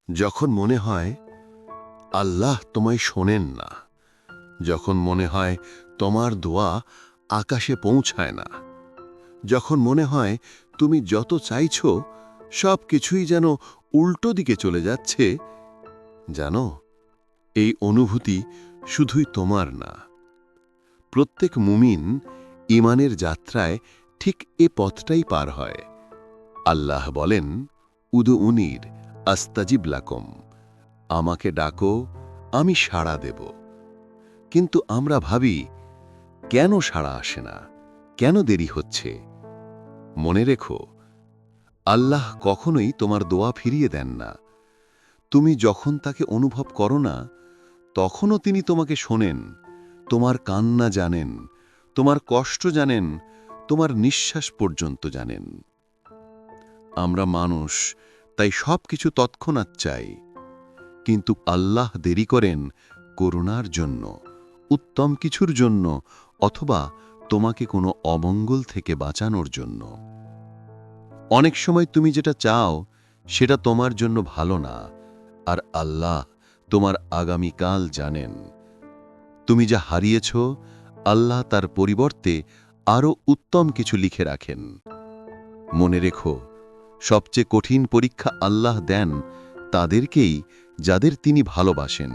যখন মনে হয় আল্লাহ তোমায় শোনেন না, যখন মনে হয় তোমার দোয়া আকাশে পৌঁছায় না, যখন মনে হয় তুমি যত চাইছ সব কিছুই যেন উল্টো দিকে চলে যাচ্ছে, জানো, এই অনুভূতি শুধুই তোমার না। প্রত্যেক মুমিন ঈমানের যাত্রায় ঠিক এ পথটাই পার হয়। আল্লাহ বলেন, উদউনির আস্তাজিব লাকুম, আমাকে ডাকো, আমি সাড়া দেব। কিন্তু আমরা ভাবি, কেন সাড়া আসে না, কেন দেরি হচ্ছে? মনে রেখো, আল্লাহ কখনোই তোমার দোয়া ফিরিয়ে দেন না। তুমি যখন তাকে অনুভব করো না, তখনও তিনি তোমাকে শোনেন, তোমার কান্না জানেন, তোমার কষ্ট জানেন, তোমার নিঃশ্বাস পর্যন্ত জানেন। আমরা মানুষ, তাই সব কিছু তৎক্ষণাৎ চাই, কিন্তু আল্লাহ দেরি করেন করুণার জন্য, উত্তম কিছুর জন্য, অথবা তোমাকে কোনো অমঙ্গল থেকে বাঁচানোর জন্য। অনেক সময় তুমি যেটা চাও সেটা তোমার জন্য ভালো না, আর আল্লাহ তোমার আগামীকাল জানেন। তুমি যা হারিয়েছ, আল্লাহ তার পরিবর্তে আরও উত্তম কিছু লিখে রাখেন। মনে রেখো, সবচেয়ে কঠিন পরীক্ষা আল্লাহ দেন তাদেরকেই যাদের তিনি ভালোবাসেন।